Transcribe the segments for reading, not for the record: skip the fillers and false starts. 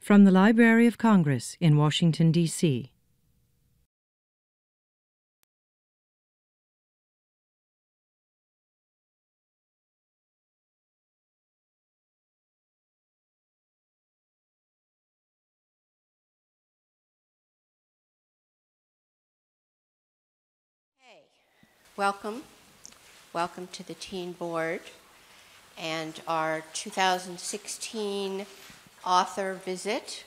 From the Library of Congress in Washington, D.C. Hey, welcome. Welcome to the Teen Board and our 2016 author visit.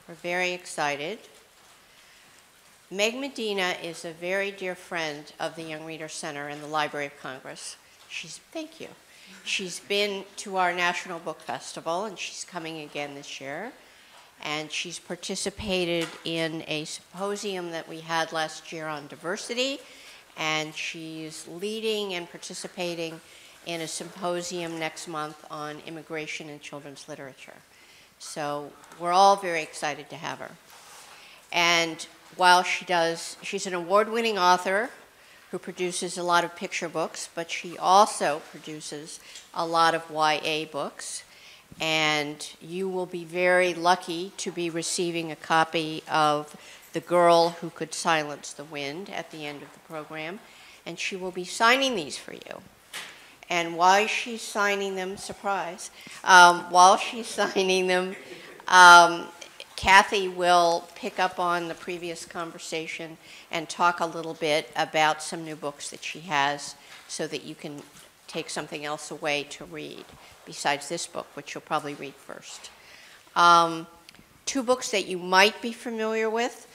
We're very excited. Meg Medina is a very dear friend of the Young Reader Center and the Library of Congress. Thank you. She's been to our National Book Festival, and she's coming again this year. And she's participated in a symposium that we had last year on diversity, and she's leading and participating in a symposium next month on immigration and children's literature. So we're all very excited to have her. And while she's an award-winning author who produces a lot of picture books, but she also produces a lot of YA books. And you will be very lucky to be receiving a copy of The Girl Who Could Silence the Wind at the end of the program. And she will be signing these for you. And while she's signing them, surprise, while she's signing them, Kathy will pick up on the previous conversation and talk a little bit about some new books that she has so that you can take something else away to read besides this book, which you'll probably read first. Two books that you might be familiar with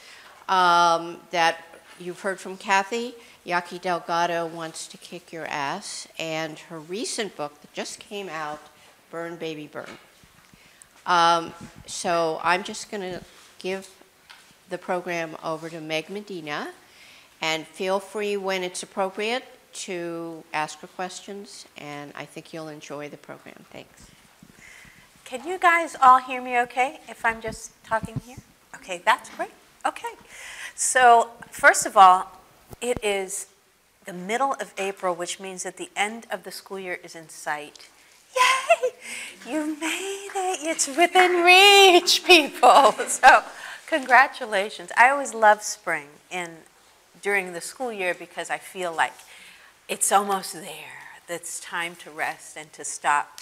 that you've heard from Kathy. Yaki Delgado Wants to Kick Your Ass, and her recent book that just came out, Burn Baby Burn. So I'm just going to give the program over to Meg Medina, and feel free when it's appropriate to ask her questions, and I think you'll enjoy the program. Thanks. Can you guys all hear me okay if I'm just talking here? Okay, that's great. Okay. So first of all, it is the middle of April, which means that the end of the school year is in sight. Yay! You made it. It's within reach, people. So congratulations. I always love spring during the school year because I feel like it's almost there. It's time to rest and to stop.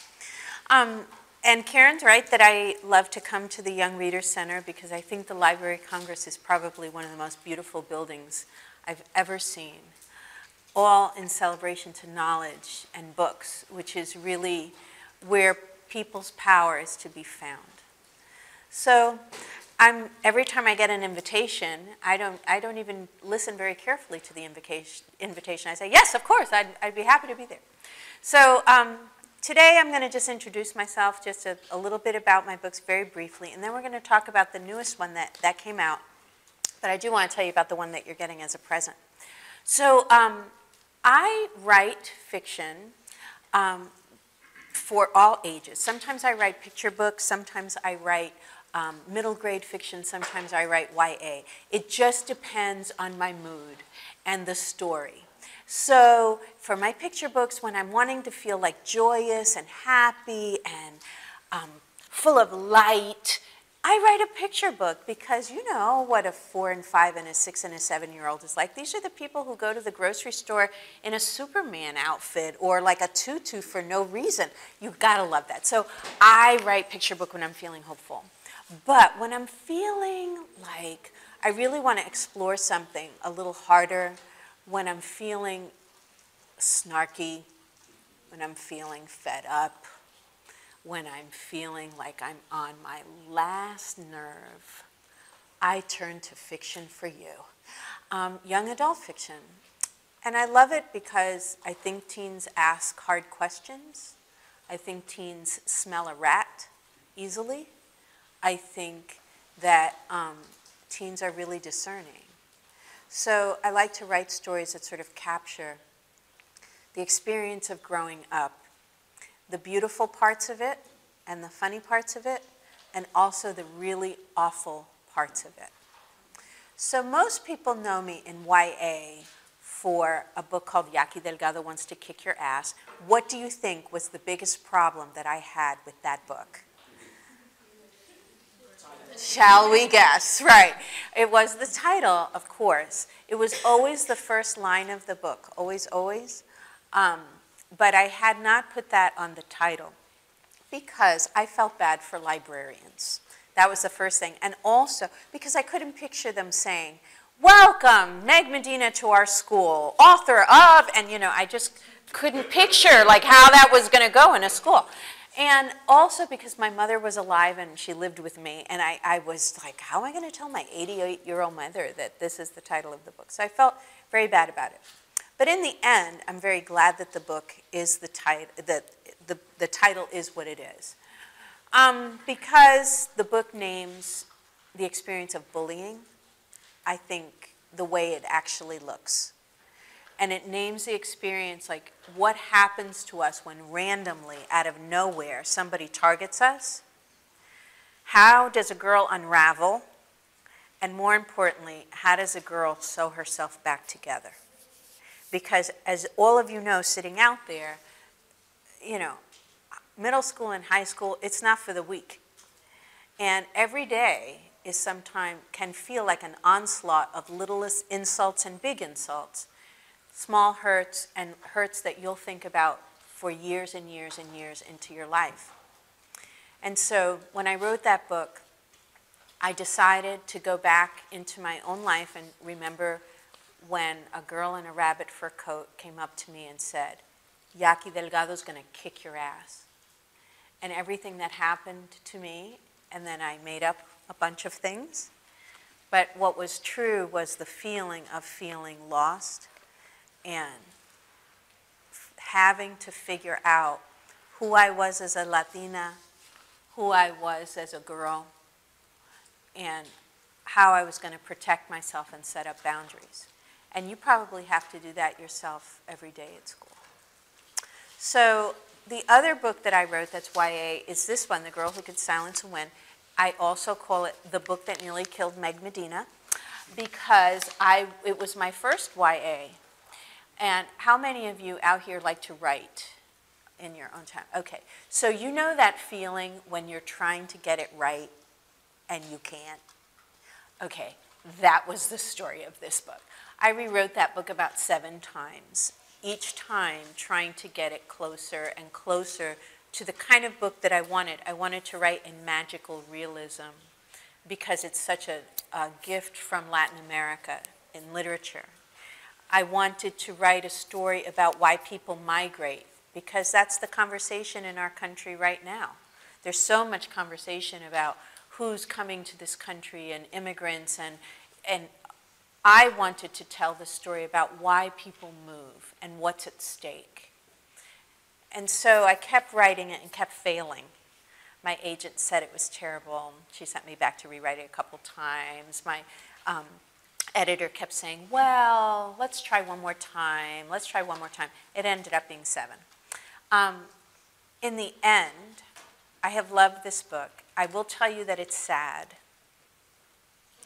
And Karen's right that I love to come to the Young Reader Center because I think the Library of Congress is probably one of the most beautiful buildings I've ever seen, all in celebration to knowledge and books, which is really where people's power is to be found. So every time I get an invitation, I don't even listen very carefully to the invitation. I say, yes, of course, I'd be happy to be there. So today I'm going to just introduce myself, just a little bit about my books very briefly, and then we're going to talk about the newest one that came out. But I do want to tell you about the one that you're getting as a present. So I write fiction for all ages. Sometimes I write picture books, sometimes I write middle grade fiction, sometimes I write YA. It just depends on my mood and the story. So for my picture books, when I'm wanting to feel like joyous and happy and full of light, I write a picture book because you know what a 4 and 5 and a 6 and a 7-year-old is like. These are the people who go to the grocery store in a Superman outfit or like a tutu for no reason. You've got to love that. So I write picture book when I'm feeling hopeful. But when I'm feeling like I really want to explore something a little harder, when I'm feeling snarky, when I'm feeling fed up, when I'm feeling like I'm on my last nerve, I turn to fiction for you. Young adult fiction. And I love it because I think teens ask hard questions. I think teens smell a rat easily. I think that teens are really discerning. So I like to write stories that sort of capture the experience of growing up, the beautiful parts of it and the funny parts of it, and also the really awful parts of it. So most people know me in YA for a book called Yaki Delgado Wants to Kick Your Ass. What do you think was the biggest problem that I had with that book? Shall we guess? Right. It was the title, of course. It was always the first line of the book, always, always. But I had not put that on the title because I felt bad for librarians. That was the first thing. And also because I couldn't picture them saying, welcome, Meg Medina, to our school, author of, and you know, I just couldn't picture like how that was going to go in a school. And also because my mother was alive and she lived with me, and I was like, how am I going to tell my 88-year-old mother that this is the title of the book? So I felt very bad about it. But in the end, I'm very glad that the book is the title, that the title is what it is. Because the book names the experience of bullying, I think, the way it actually looks. And it names the experience like what happens to us when randomly, out of nowhere, somebody targets us. How does a girl unravel? And more importantly, how does a girl sew herself back together? Because as all of you know, sitting out there, you know, middle school and high school, it's not for the weak. And every day is sometimes can feel like an onslaught of littlest insults and big insults. Small hurts and hurts that you'll think about for years and years and years into your life. And so when I wrote that book, I decided to go back into my own life and remember when a girl in a rabbit fur coat came up to me and said, Yaqui Delgado's going to kick your ass. And everything that happened to me, and then I made up a bunch of things. But what was true was the feeling of feeling lost and having to figure out who I was as a Latina, who I was as a girl, and how I was going to protect myself and set up boundaries. And you probably have to do that yourself every day at school. So the other book that I wrote that's YA is this one, The Girl Who Could Silence and Win. I also call it The Book That Nearly Killed Meg Medina because it was my first YA. And how many of you out here like to write in your own time? Okay, so you know that feeling when you're trying to get it right and you can't? Okay, that was the story of this book. I rewrote that book about 7 times, each time trying to get it closer and closer to the kind of book that I wanted. I wanted to write in magical realism because it's such a gift from Latin America in literature. I wanted to write a story about why people migrate because that's the conversation in our country right now. There's so much conversation about who's coming to this country and immigrants, and I wanted to tell the story about why people move and what's at stake. And so I kept writing it and kept failing. My agent said it was terrible. She sent me back to rewrite it a couple times. My editor kept saying, well, let's try one more time. Let's try one more time. It ended up being 7. In the end, I have loved this book. I will tell you that it's sad.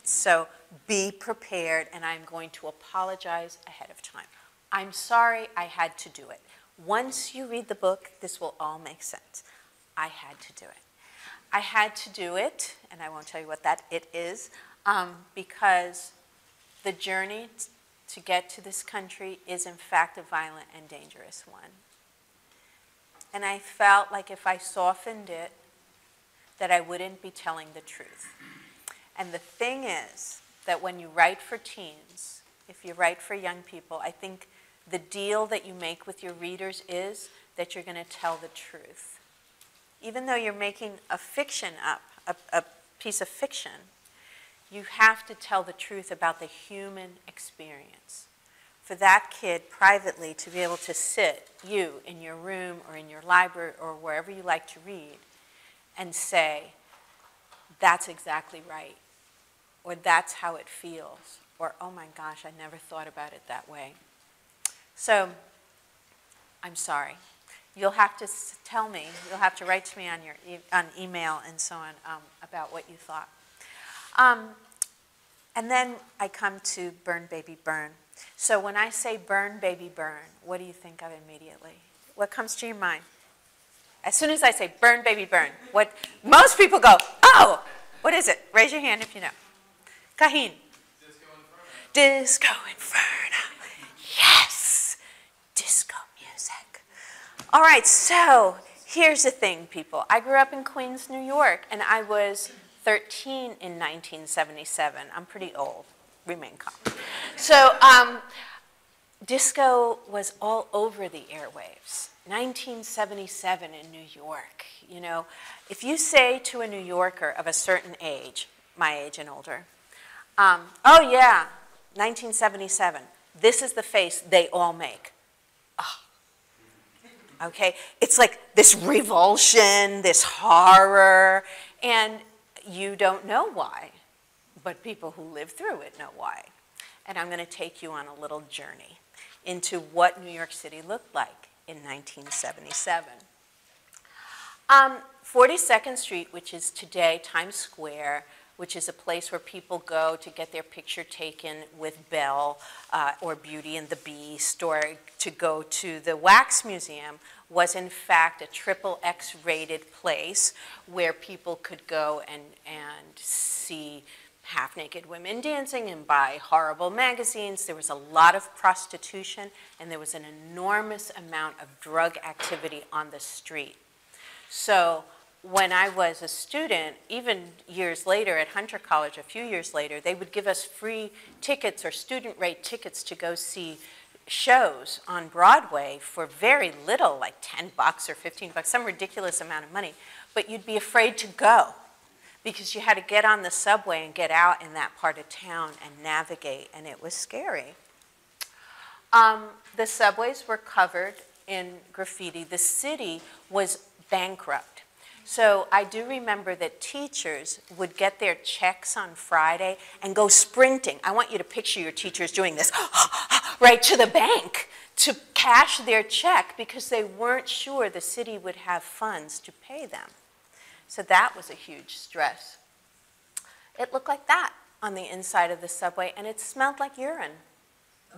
So be prepared, and I'm going to apologize ahead of time. I'm sorry I had to do it. Once you read the book, this will all make sense. I had to do it. I had to do it, and I won't tell you what that it is, because the journey to get to this country is in fact a violent and dangerous one. And I felt like if I softened it, that I wouldn't be telling the truth. And the thing is that when you write for teens, if you write for young people, I think the deal that you make with your readers is that you're going to tell the truth. Even though you're making a fiction up, a piece of fiction, you have to tell the truth about the human experience. For that kid privately to be able to sit, you, in your room or in your library or wherever you like to read, and say, that's exactly right, or that's how it feels, or oh my gosh, I never thought about it that way. So, I'm sorry. You'll have to tell me, you'll have to write to me on email and so on about what you thought. And then I come to Burn, Baby, Burn. So when I say burn, baby, burn, what do you think of immediately? What comes to your mind? As soon as I say burn, baby, burn, what most people go, oh, What is it? Raise your hand if you know. Kahin. Disco Inferno. Yes! Disco music. All right, so here's the thing, people. I grew up in Queens, New York, and I was 13 in 1977. I'm pretty old. Remain calm. So disco was all over the airwaves. 1977 in New York. You know, if you say to a New Yorker of a certain age, my age and older, oh yeah, 1977, this is the face they all make. Oh. Okay, it's like this revulsion, this horror, and you don't know why, but people who live through it know why. And I'm going to take you on a little journey into what New York City looked like in 1977. 42nd Street, which is today Times Square, which is a place where people go to get their picture taken with Belle or Beauty and the Beast, or to go to the Wax Museum, was in fact a XXX rated place where people could go and see half-naked women dancing and buy horrible magazines. There was a lot of prostitution, and there was an enormous amount of drug activity on the street. So when I was a student, even years later at Hunter College, a few years later, they would give us free tickets or student rate tickets to go see shows on Broadway for very little, like $10 or $15, some ridiculous amount of money. But you'd be afraid to go because you had to get on the subway and get out in that part of town and navigate, and it was scary. The subways were covered in graffiti. The city was bankrupt. So I do remember that teachers would get their checks on Friday and go sprinting. I want you to picture your teachers doing this, right to the bank to cash their check because they weren't sure the city would have funds to pay them. So that was a huge stress. It looked like that on the inside of the subway, and it smelled like urine.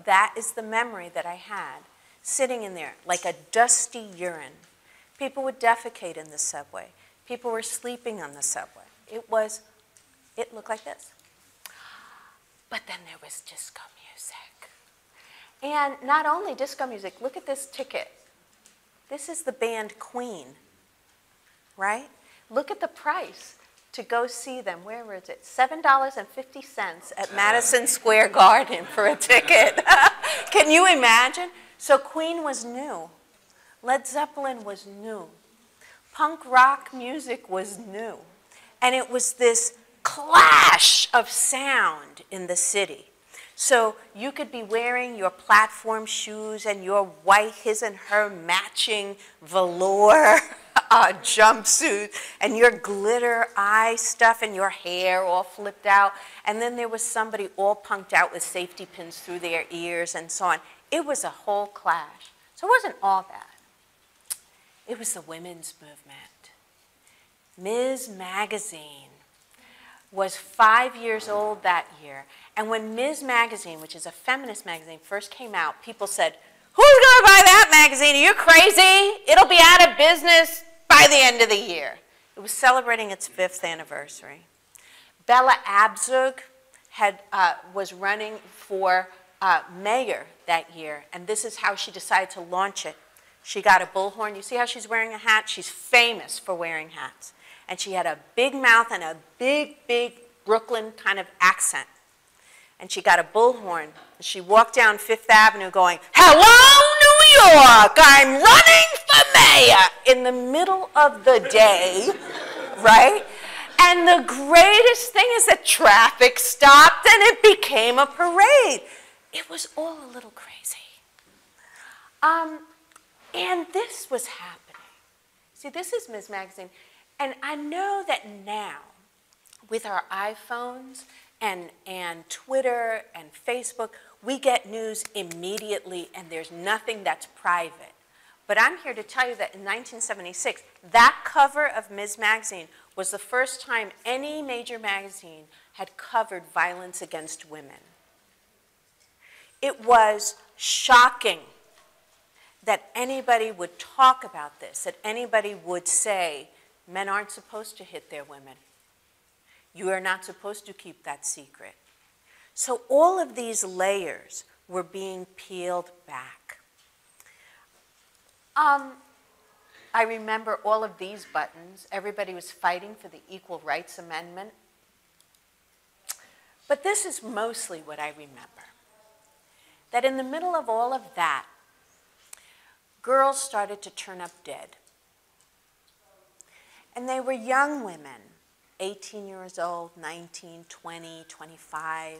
That is the memory that I had, sitting in there like a dusty urine. People would defecate in the subway. People were sleeping on the subway. It looked like this. But then there was disco music. And not only disco music, look at this ticket. This is the band Queen, right? Look at the price to go see them. Where is it? $7.50 at Madison Square Garden for a ticket. Can you imagine? So Queen was new. Led Zeppelin was new. Punk rock music was new. And it was this clash of sound in the city. So you could be wearing your platform shoes and your white, his and her matching velour jumpsuit and your glitter eye stuff and your hair all flipped out. And then there was somebody all punked out with safety pins through their ears and so on. It was a whole clash. So it wasn't all bad. It was the women's movement. Ms. Magazine was 5 years old that year. And when Ms. Magazine, which is a feminist magazine, first came out, people said, who's going to buy that magazine? Are you crazy? It'll be out of business by the end of the year. It was celebrating its 5th anniversary. Bella Abzug was running for mayor that year, and this is how she decided to launch it. She got a bullhorn. You see how she's wearing a hat? She's famous for wearing hats. And she had a big mouth and a big, big Brooklyn kind of accent. And she got a bullhorn. She walked down Fifth Avenue going, hello, New York, I'm running for mayor, in the middle of the day, right? And the greatest thing is that traffic stopped and it became a parade. It was all a little crazy. And this was happening. See, this is Ms. Magazine. And I know that now, with our iPhones and Twitter and Facebook, we get news immediately and there's nothing that's private. But I'm here to tell you that in 1976, that cover of Ms. Magazine was the first time any major magazine had covered violence against women. It was shocking that anybody would talk about this, that anybody would say, men aren't supposed to hit their women. You are not supposed to keep that secret. So all of these layers were being peeled back. I remember all of these buttons. Everybody was fighting for the Equal Rights Amendment. But this is mostly what I remember. That in the middle of all of that, girls started to turn up dead. And they were young women, 18 years old, 19, 20, 25,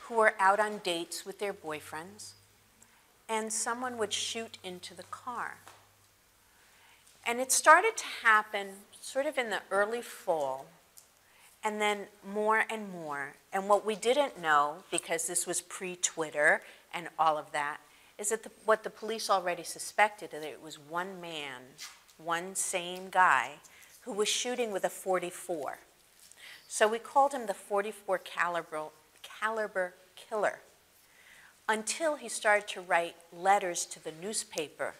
who were out on dates with their boyfriends, and someone would shoot into the car. And it started to happen sort of in the early fall, and then more and more. And what we didn't know, because this was pre-Twitter and all of that, is that what the police already suspected, that it was one man, one same guy, who was shooting with a .44. So we called him the .44 caliber killer, until he started to write letters to the newspaper,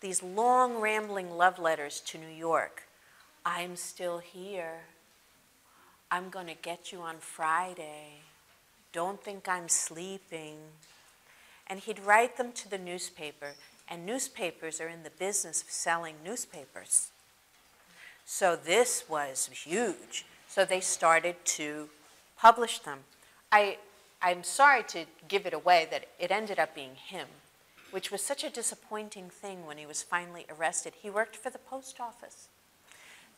these long rambling love letters to New York. I'm still here. I'm going to get you on Friday. Don't think I'm sleeping. And he'd write them to the newspaper, and newspapers are in the business of selling newspapers. So this was huge. So they started to publish them. I'm sorry to give it away that it ended up being him, which was such a disappointing thing when he was finally arrested. He worked for the post office.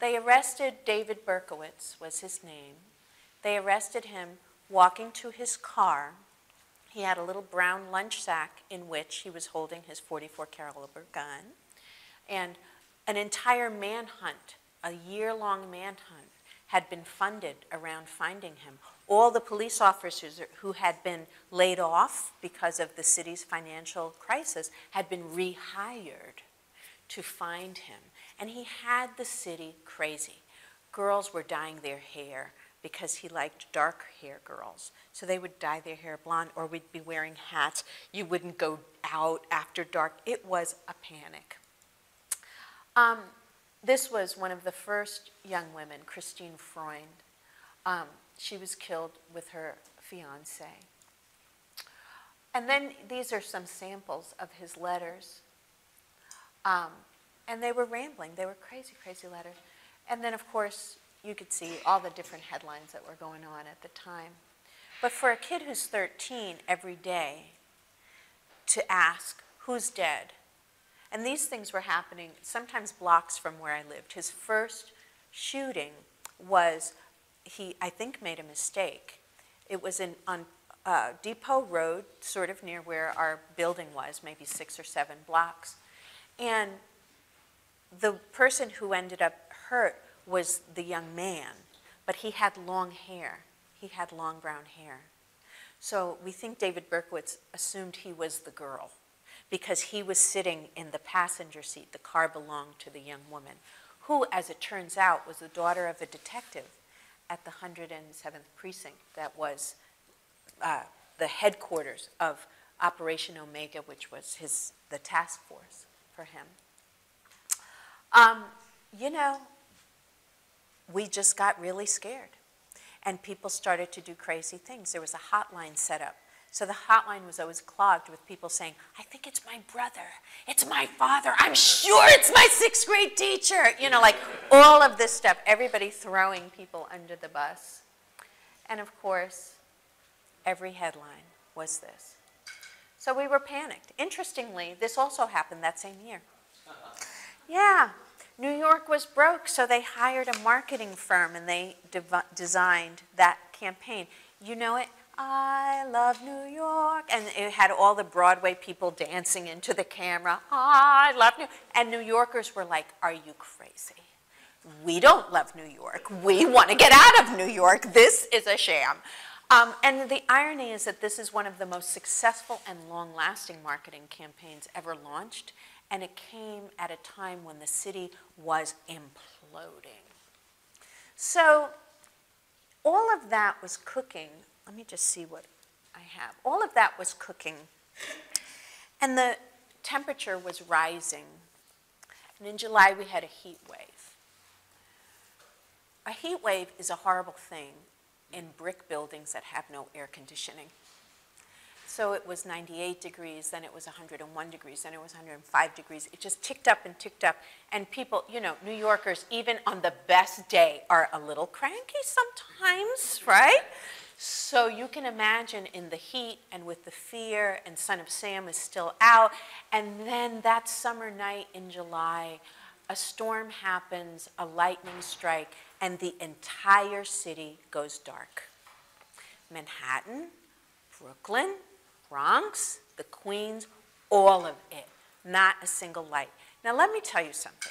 They arrested David Berkowitz, was his name. They arrested him walking to his car. He had a little brown lunch sack in which he was holding his .44 caliber gun. And an entire manhunt, a year-long manhunt, had been funded around finding him. All the police officers who had been laid off because of the city's financial crisis had been rehired to find him. And he had the city crazy. Girls were dyeing their hair because he liked dark hair girls. So they would dye their hair blonde, or we'd be wearing hats. You wouldn't go out after dark. It was a panic. This was one of the first young women, Christine Freund. She was killed with her fiance. And then these are some samples of his letters. And they were rambling. They were crazy, crazy letters. And then, of course, you could see all the different headlines that were going on at the time. But for a kid who's 13 every day, to ask, who's dead? And these things were happening sometimes blocks from where I lived. His first shooting was, he, I think, made a mistake. It was on Depot Road, sort of near where our building was, maybe 6 or 7 blocks. And the person who ended up hurt was the young man, but he had long hair. He had long brown hair. So we think David Berkowitz assumed he was the girl because he was sitting in the passenger seat. The car belonged to the young woman, who, as it turns out, was the daughter of a detective at the 107th Precinct that was the headquarters of Operation Omega, which was the task force for him. You know, we just got really scared. And people started to do crazy things. There was a hotline set up. So the hotline was always clogged with people saying, I think it's my brother. It's my father. I'm sure it's my 6th grade teacher. You know, like all of this stuff. Everybody throwing people under the bus. And of course, every headline was this. So we were panicked. Interestingly, this also happened that same year. Yeah. New York was broke, so they hired a marketing firm and they designed that campaign. You know it? I love New York. And it had all the Broadway people dancing into the camera. I love New York. And New Yorkers were like, are you crazy? We don't love New York. We want to get out of New York. This is a sham. And the irony is that this is one of the most successful and long-lasting marketing campaigns ever launched. And it came at a time when the city was imploding. So all of that was cooking. Let me just see what I have. All of that was cooking. And the temperature was rising. And in July, we had a heat wave. A heat wave is a horrible thing. in brick buildings that have no air conditioning. So it was 98 degrees, then it was 101 degrees, then it was 105 degrees. It just ticked up and ticked up. And people, you know, New Yorkers, even on the best day, are a little cranky sometimes, right? So you can imagine in the heat and with the fear, and Son of Sam is still out. And then that summer night in July, a storm happens, a lightning strike, and the entire city goes dark. Manhattan, Brooklyn, Bronx, the Queens, all of it, not a single light. Now let me tell you something.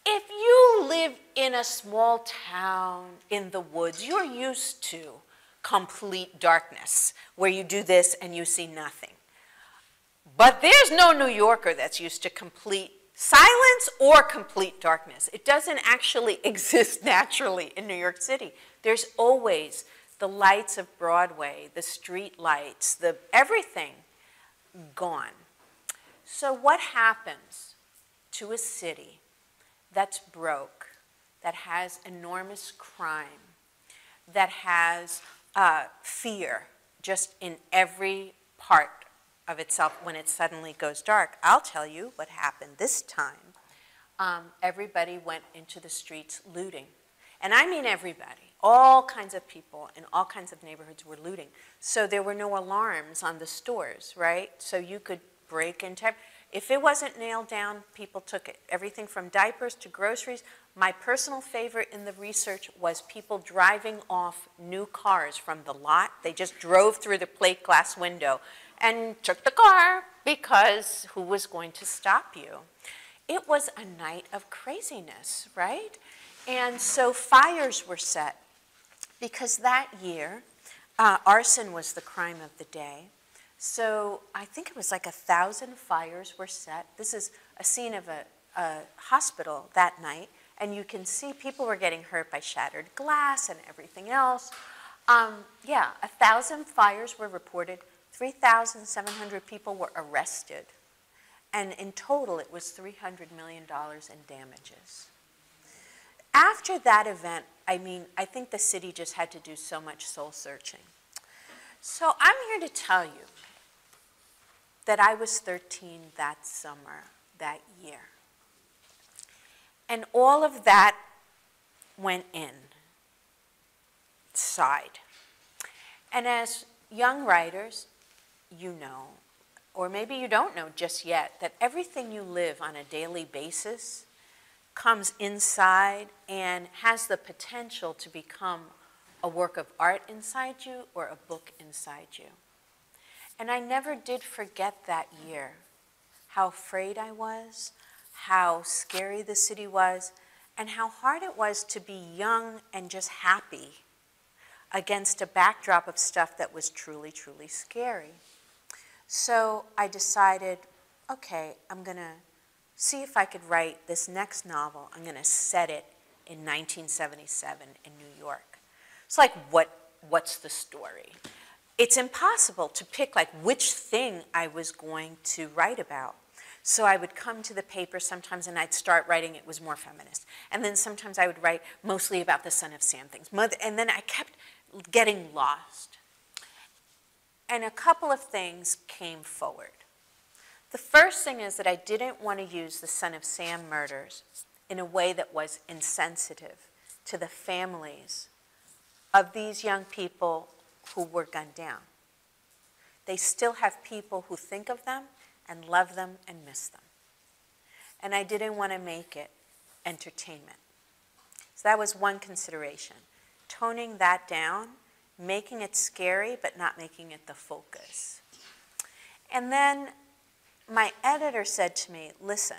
If you live in a small town in the woods, you're used to complete darkness, where you do this and you see nothing. But there's no New Yorker that's used to complete silence or complete darkness. It doesn't actually exist naturally in New York City. There's always the lights of Broadway, the street lights, everything gone. So what happens to a city that's broke, that has enormous crime, that has fear just in every part of itself when it suddenly goes dark? I'll tell you what happened this time. Everybody went into the streets looting. And I mean everybody. All kinds of people in all kinds of neighborhoods were looting. So there were no alarms on the stores, right? So you could break into. If it wasn't nailed down, people took it. Everything from diapers to groceries. My personal favorite in the research was people driving off new cars from the lot. They just drove through the plate glass window and took the car because who was going to stop you? It was a night of craziness, right? And so fires were set because that year, arson was the crime of the day. So I think it was like 1,000 fires were set. This is a scene of a hospital that night, and you can see people were getting hurt by shattered glass and everything else. Yeah, 1,000 fires were reported. 3,700 people were arrested. And in total, it was $300 million in damages. After that event, I mean, I think the city just had to do so much soul searching. So I'm here to tell you that I was 13 that summer, that year. And all of that went inside. And as young writers, you know, or maybe you don't know just yet, that everything you live on a daily basis comes inside and has the potential to become a work of art inside you or a book inside you. And I never did forget that year, how afraid I was, how scary the city was, and how hard it was to be young and just happy against a backdrop of stuff that was truly, truly scary. So I decided, okay, I'm going to see if I could write this next novel. I'm going to set it in 1977 in New York. It's like, what's the story? It's impossible to pick like which thing I was going to write about. So I would come to the paper sometimes and I'd start writing, it was more feminist. And then sometimes I would write mostly about the Son of Sam things. And then I kept getting lost. And a couple of things came forward. The first thing is that I didn't want to use the Son of Sam murders in a way that was insensitive to the families of these young people who were gunned down. They still have people who think of them and love them and miss them. And I didn't want to make it entertainment. So that was one consideration. Toning that down, making it scary, but not making it the focus. And then my editor said to me, listen,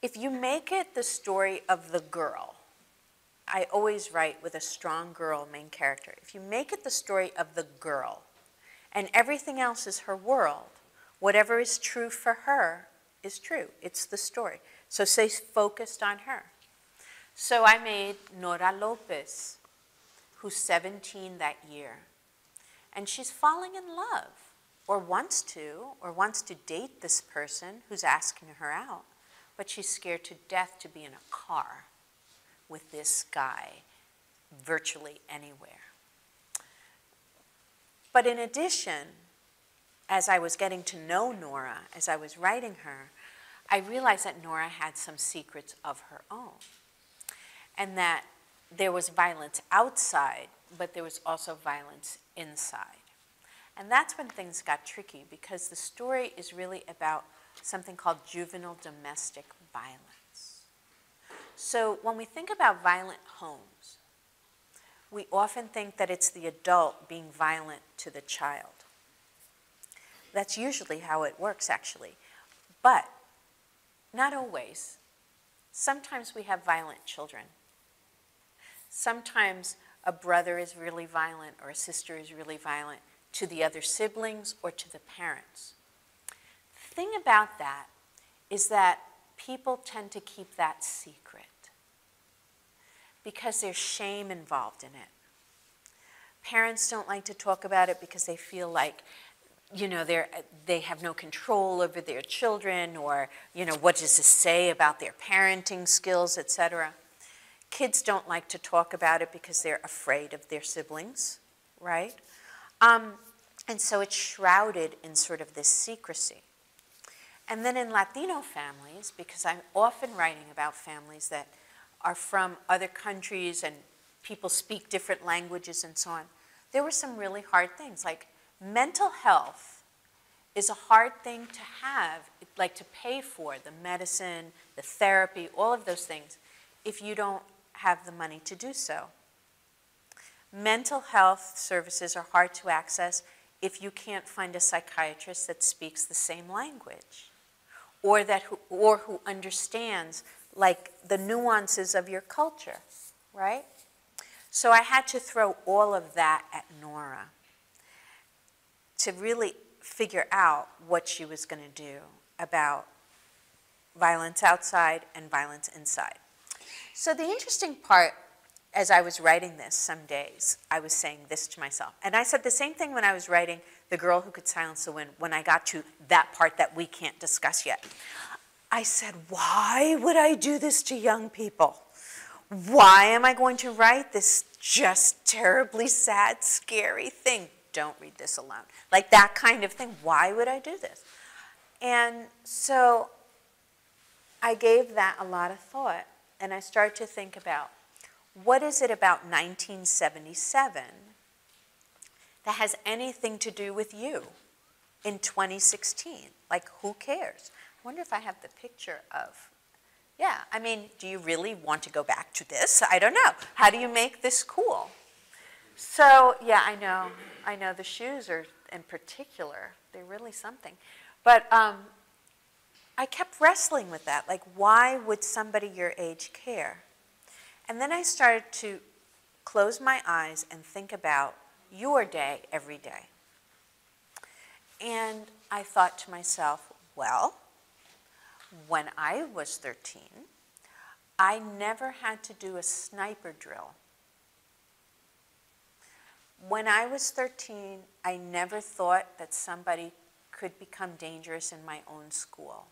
if you make it the story of the girl, I always write with a strong girl main character. If you make it the story of the girl, and everything else is her world, whatever is true for her is true. It's the story. So stay focused on her. So I made Nora Lopez, who's 17 that year. And she's falling in love, or wants to date this person who's asking her out. But she's scared to death to be in a car with this guy. virtually anywhere. But in addition, as I was getting to know Nora, as I was writing her, I realized that Nora had some secrets of her own, and that there was violence outside, but there was also violence inside. And that's when things got tricky, because the story is really about something called juvenile domestic violence. So when we think about violent homes, we often think that it's the adult being violent to the child. That's usually how it works, actually. But not always. Sometimes we have violent children. Sometimes a brother is really violent or a sister is really violent to the other siblings or to the parents. The thing about that is that people tend to keep that secret because there's shame involved in it. Parents don't like to talk about it because they feel like, you know, they have no control over their children, or, you know, what does this say about their parenting skills, etc. Kids don't like to talk about it because they're afraid of their siblings, right? And so it's shrouded in sort of this secrecy. And then in Latino families, because I'm often writing about families that are from other countries and people speak different languages and so on, there were some really hard things. Like, mental health is a hard thing to have, like to pay for, the medicine, the therapy, all of those things, if you don't have the money to do so. Mental health services are hard to access if you can't find a psychiatrist that speaks the same language, or who understands, like, the nuances of your culture, right? So I had to throw all of that at Nora to really figure out what she was going to do about violence outside and violence inside. So the interesting part, as I was writing this, some days, I was saying this to myself. And I said the same thing when I was writing The Girl Who Could Silence the Wind, when I got to that part that we can't discuss yet. I said, why would I do this to young people? Why am I going to write this just terribly sad, scary thing? Don't read this alone. Like that kind of thing. Why would I do this? And so I gave that a lot of thought, and I started to think about, what is it about 1977 that has anything to do with you in 2016? Like, who cares? I wonder if I have the picture of, yeah, I mean, do you really want to go back to this? I don't know. How do you make this cool? So, yeah, I know the shoes are, in particular, they're really something. But I kept wrestling with that. Like, why would somebody your age care? And then I started to close my eyes and think about your day every day. And I thought to myself, well, when I was 13, I never had to do a sniper drill. When I was 13, I never thought that somebody could become dangerous in my own school.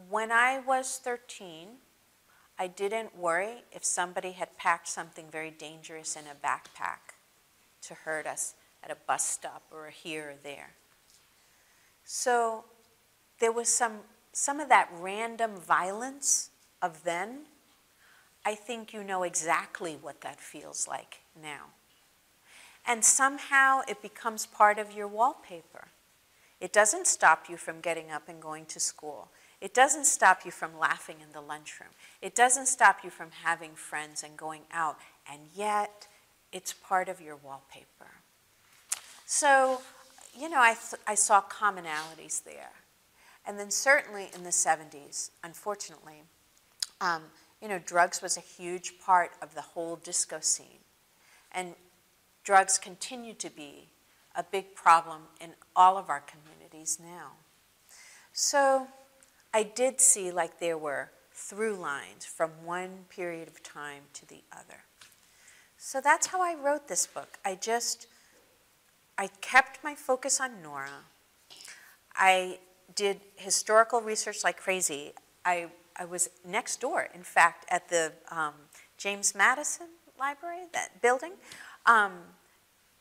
When I was 13, I didn't worry if somebody had packed something very dangerous in a backpack to hurt us at a bus stop or here or there. So there was some of that random violence of then. I think you know exactly what that feels like now. And somehow it becomes part of your wallpaper. It doesn't stop you from getting up and going to school. It doesn't stop you from laughing in the lunchroom. It doesn't stop you from having friends and going out, and yet it's part of your wallpaper. So, you know, I saw commonalities there. And then certainly in the 70s, unfortunately, you know, drugs was a huge part of the whole disco scene. And drugs continue to be a big problem in all of our communities now. So I did see like there were through lines from one period of time to the other. So that's how I wrote this book. I kept my focus on Nora. I did historical research like crazy. I was next door, in fact, at the James Madison Library, that building,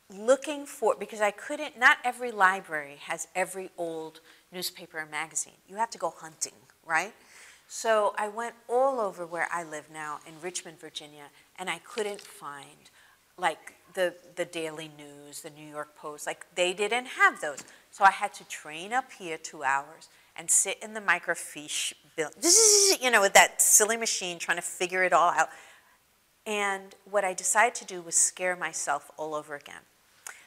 looking for, because I couldn't, not every library has every old newspaper or magazine. You have to go hunting, right? So I went all over where I live now in Richmond, Virginia, and I couldn't find like the Daily News, the New York Post, like they didn't have those. So I had to train up here 2 hours and sit in the microfiche, with that silly machine trying to figure it all out. And what I decided to do was scare myself all over again.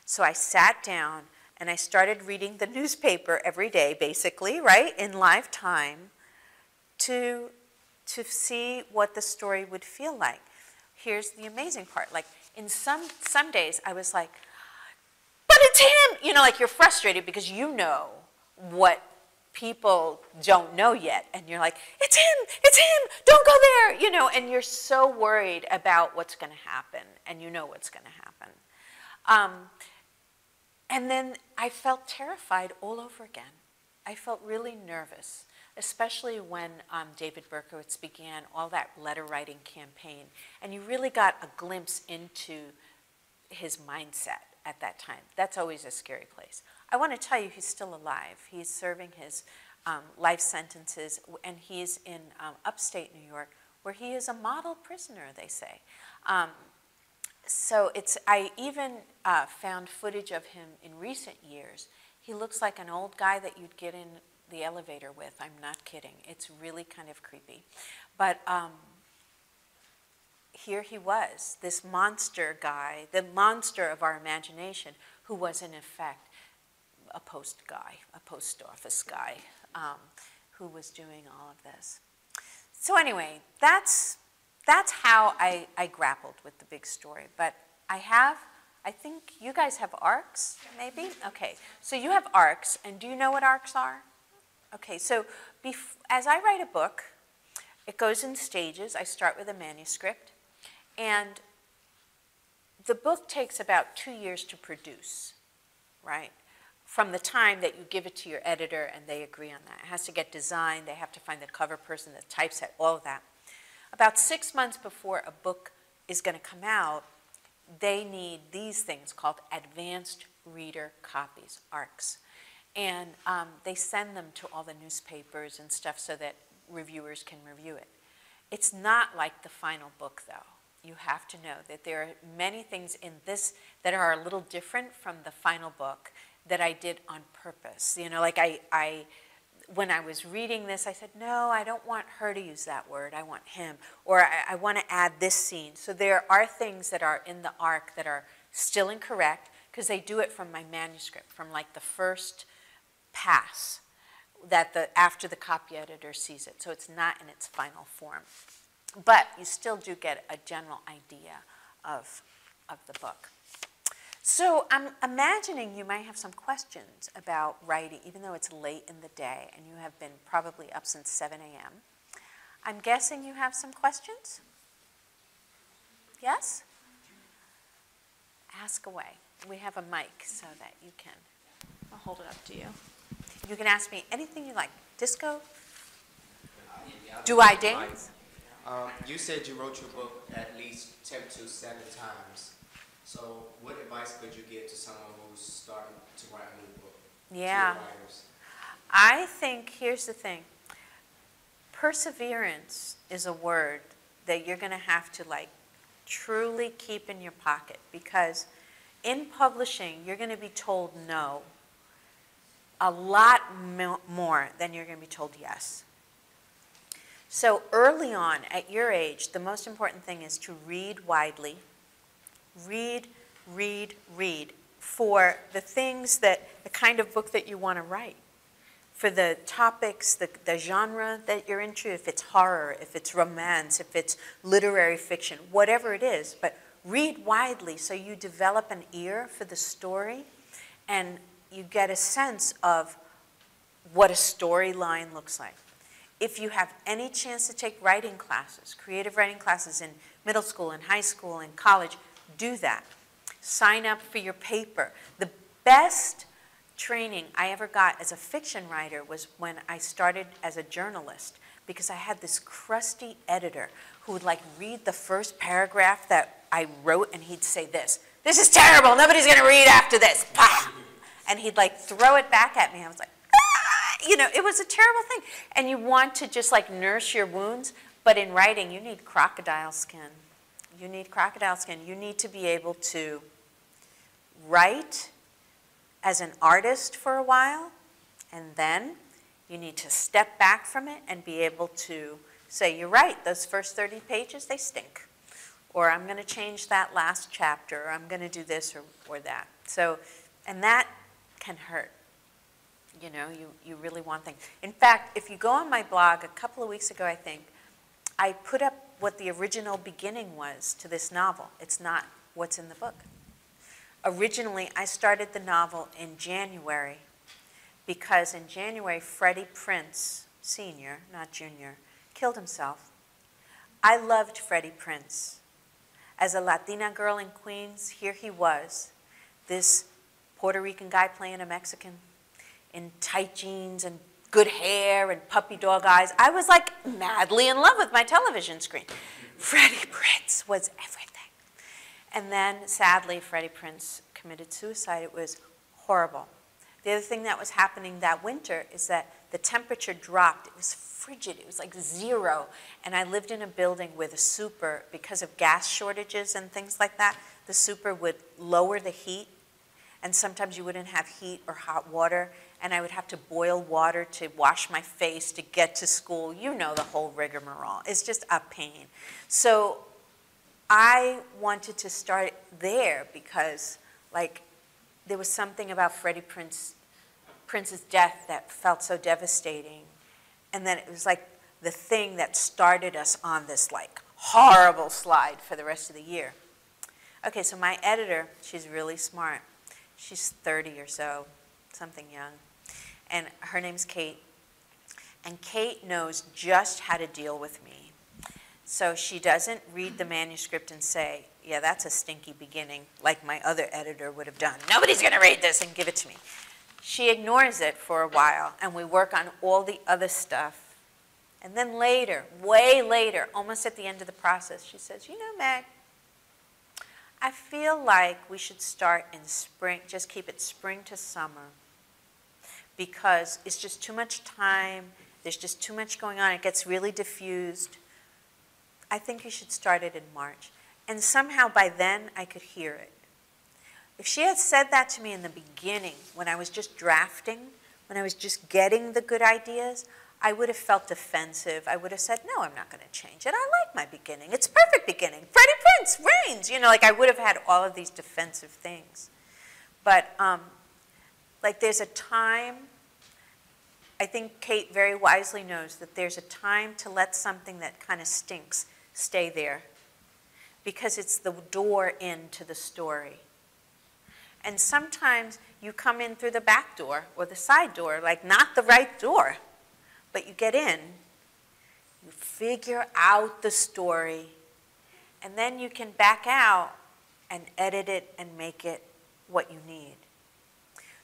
So I sat down and I started reading the newspaper every day, basically, right, in live time, to see what the story would feel like. Here's the amazing part. Like, in some days, I was like, but it's him! Like you're frustrated because you know what people don't know yet. And you're like, it's him, don't go there, and you're so worried about what's going to happen, and you know what's going to happen. And then I felt terrified all over again. I felt really nervous, especially when David Berkowitz began all that letter writing campaign. And you really got a glimpse into his mindset at that time. That's always a scary place. I want to tell you he's still alive. He's serving his life sentences, and he's in upstate New York, where he is a model prisoner, they say. So I even found footage of him in recent years. He looks like an old guy that you'd get in the elevator with. I'm not kidding. It's really kind of creepy. But here he was, this monster guy, the monster of our imagination, who was in effect a post office guy, who was doing all of this. So anyway, that's how I grappled with the big story. But I think you guys have arcs, maybe? Okay, so you have arcs, and do you know what arcs are? Okay, so as I write a book, it goes in stages. I start with a manuscript, and the book takes about 2 years to produce, right? From the time that you give it to your editor and they agree on that. It has to get designed, they have to find the cover person, the typeset, all of that. About 6 months before a book is going to come out, they need these things called advanced reader copies, ARCs. And they send them to all the newspapers and stuff so that reviewers can review it. It's not like the final book, though. You have to know that there are many things in this that are a little different from the final book that I did on purpose. Like when I was reading this, I said, no, I don't want her to use that word. I want him. Or I want to add this scene. So there are things that are in the arc that are still incorrect because they do it from my manuscript, from like the first pass after the copy editor sees it. So it's not in its final form. But you still do get a general idea of the book. So I'm imagining you might have some questions about writing, even though it's late in the day and you have been probably up since 7 a.m. I'm guessing you have some questions? Yes? Ask away. We have a mic so that you can. I'll hold it up to you. You can ask me anything you like. Disco? Do I dance? You said you wrote your book at least 10 to 7 times. So what advice could you give to someone who's starting to write a new book? Yeah. To your writers? I think, here's the thing. Perseverance is a word that you're going to have to truly keep in your pocket, because in publishing, you're going to be told no a lot more than you're going to be told yes. So early on, at your age, the most important thing is to read widely. Read, read, read for the things the kind of book that you want to write. For the topics, the genre that you're into, if it's horror, if it's romance, if it's literary fiction, whatever it is. But read widely so you develop an ear for the story and you get a sense of what a storyline looks like. If you have any chance to take writing classes, creative writing classes in middle school, in high school, in college, do that. Sign up for your paper. The best training I ever got as a fiction writer was when I started as a journalist, because I had this crusty editor who would like read the first paragraph that I wrote and he'd say this is terrible, nobody's gonna read after this, bah! And he'd like throw it back at me. I was like, ah! You know, it was a terrible thing. And you want to just like nurse your wounds, but in writing you need crocodile skin. You need crocodile skin. You need to be able to write as an artist for a while, and then you need to step back from it and be able to say, you're right, those first 30 pages, they stink. Or I'm going to change that last chapter, or I'm going to do this or that. So, and that can hurt. You know, you really want things. In fact, if you go on my blog, a couple of weeks ago, I think, I put up what the original beginning was to this novel. It's not what's in the book. Originally, I started the novel in January because in January, Freddie Prinze, Sr., not Jr., killed himself. I loved Freddie Prinze. As a Latina girl in Queens, here he was, this Puerto Rican guy playing a Mexican in tight jeans and good hair and puppy dog eyes. I was like madly in love with my television screen. Freddie Prinze was everything. And then, sadly, Freddie Prinze committed suicide. It was horrible. The other thing that was happening that winter is that the temperature dropped. It was frigid. It was like 0. And I lived in a building where the super, because of gas shortages and things like that, the super would lower the heat. And sometimes you wouldn't have heat or hot water. And I would have to boil water to wash my face to get to school. You know the whole rigmarole. It's just a pain. So I wanted to start there because, like, there was something about Freddie Prinze's death that felt so devastating. And then it was like the thing that started us on this, like, horrible slide for the rest of the year. Okay, so my editor, she's really smart. She's 30 or so, something young. And her name's Kate. And Kate knows just how to deal with me. So she doesn't read the manuscript and say, yeah, that's a stinky beginning, like my other editor would have done. Nobody's going to read this and give it to me. She ignores it for a while, and we work on all the other stuff. And then later, way later, almost at the end of the process, she says, you know, Meg, I feel like we should start in spring, just keep it spring to summer, because it's just too much time, there's just too much going on, it gets really diffused. I think you should start it in March. And somehow by then I could hear it. If she had said that to me in the beginning, when I was just drafting, when I was just getting the good ideas, I would have felt defensive. I would have said, no, I'm not going to change it. I like my beginning. It's a perfect beginning. Freddie Prinze, Reigns. You know, like I would have had all of these defensive things. But like there's a time, I think Kate very wisely knows that there's a time to let something that kind of stinks stay there, because it's the door into the story. And sometimes you come in through the back door or the side door, like not the right door, but you get in, you figure out the story, and then you can back out and edit it and make it what you need.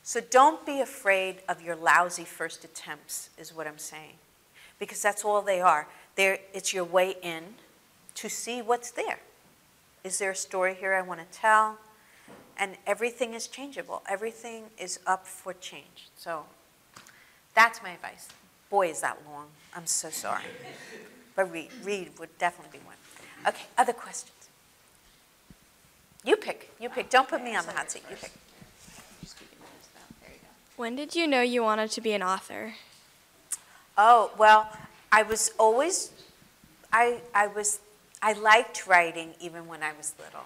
So don't be afraid of your lousy first attempts, is what I'm saying, because that's all they are. It's your way in to see what's there. Is there a story here I want to tell? And everything is changeable. Everything is up for change. So that's my advice. Boy, is that long. I'm so sorry. But read would definitely be one. Okay, other questions? You pick. You pick. Don't put me on the hot seat. You pick. When did you know you wanted to be an author? Oh, well, I was always, I liked writing even when I was little,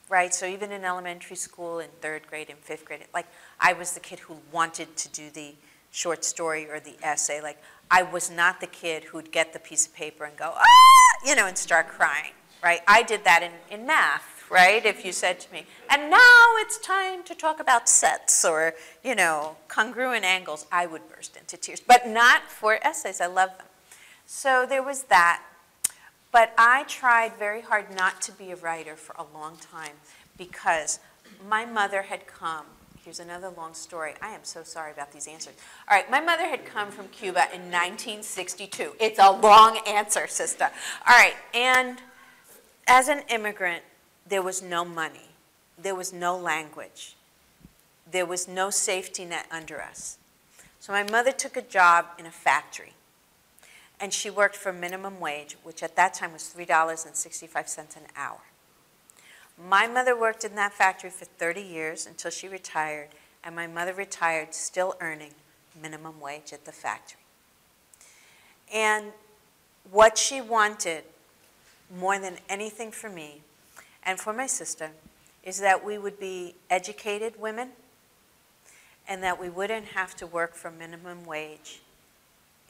right? So even in elementary school, in 3rd grade and 5th grade, like I was the kid who wanted to do the short story or the essay. Like I was not the kid who'd get the piece of paper and go, ah, you know, and start crying, right? I did that in math, right? If you said to me, and now it's time to talk about sets or, you know, congruent angles, I would burst into tears, but not for essays. I love them. So there was that. But I tried very hard not to be a writer for a long time because my mother had come Here's another long story. I am so sorry about these answers. All right, my mother had come from Cuba in 1962. It's a long answer, sister. All right, and as an immigrant, there was no money. There was no language. There was no safety net under us. So my mother took a job in a factory, and she worked for minimum wage, which at that time was $3.65 an hour. My mother worked in that factory for 30 years until she retired, and my mother retired still earning minimum wage at the factory. And what she wanted more than anything for me and for my sister is that we would be educated women and that we wouldn't have to work for minimum wage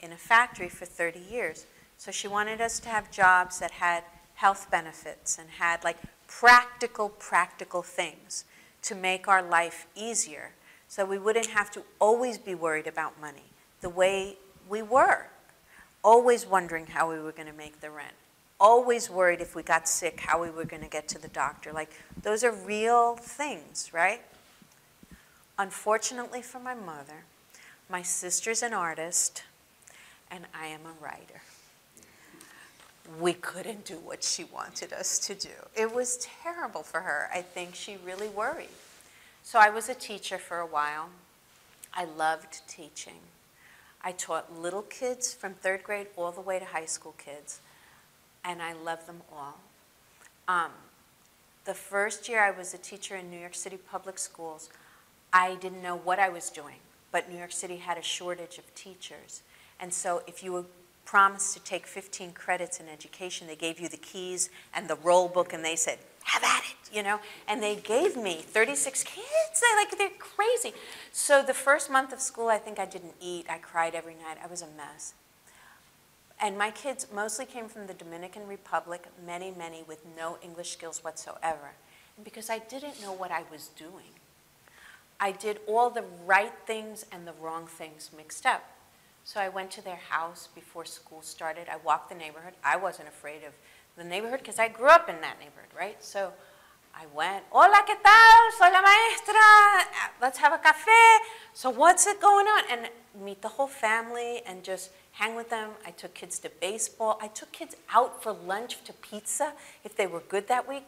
in a factory for 30 years. So she wanted us to have jobs that had health benefits and had like practical things to make our life easier so we wouldn't have to always be worried about money the way we were, always wondering how we were going to make the rent, always worried if we got sick how we were going to get to the doctor. Like, those are real things, right? Unfortunately for my mother, my sister's an artist and I am a writer. We couldn't do what she wanted us to do. It was terrible for her. I think she really worried. So I was a teacher for a while. I loved teaching. I taught little kids from 3rd grade all the way to high school kids, and I loved them all. The first year I was a teacher in New York City public schools, I didn't know what I was doing, but New York City had a shortage of teachers. And so if you were promised to take 15 credits in education, they gave you the keys and the roll book, and they said, have at it, you know? And they gave me 36 kids. They're crazy. So the first month of school, I think I didn't eat. I cried every night. I was a mess. And my kids mostly came from the Dominican Republic, many with no English skills whatsoever. And because I didn't know what I was doing, I did all the right things and the wrong things mixed up. So I went to their house before school started. I walked the neighborhood. I wasn't afraid of the neighborhood because I grew up in that neighborhood, right? So I went, hola, ¿qué tal? Soy la maestra. Let's have a café. So what's it going on? And meet the whole family and just hang with them. I took kids to baseball. I took kids out for lunch to pizza if they were good that week.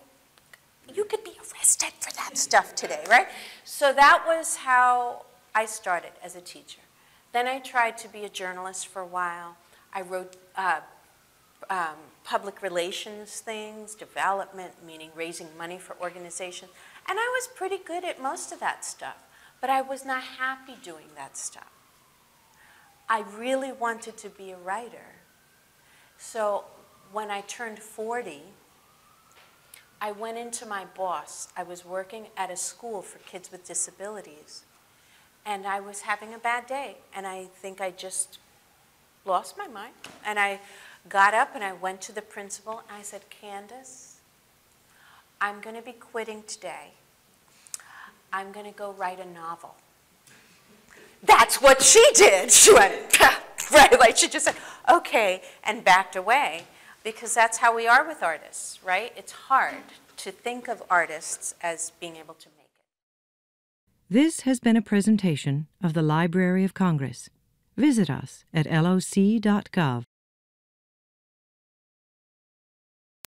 You could be arrested for that stuff today, right? So that was how I started as a teacher. Then I tried to be a journalist for a while. I wrote public relations things, development, meaning raising money for organizations. And I was pretty good at most of that stuff, but I was not happy doing that stuff. I really wanted to be a writer. So when I turned 40, I went into my boss. I was working at a school for kids with disabilities. And I was having a bad day, and I think I just lost my mind. And I got up and I went to the principal, and I said, Candace, I'm going to be quitting today. I'm going to go write a novel. That's what she did. She went, right, like she just said, okay, and backed away, because that's how we are with artists, right? It's hard to think of artists as being able to make it. This has been a presentation of the Library of Congress. Visit us at loc.gov.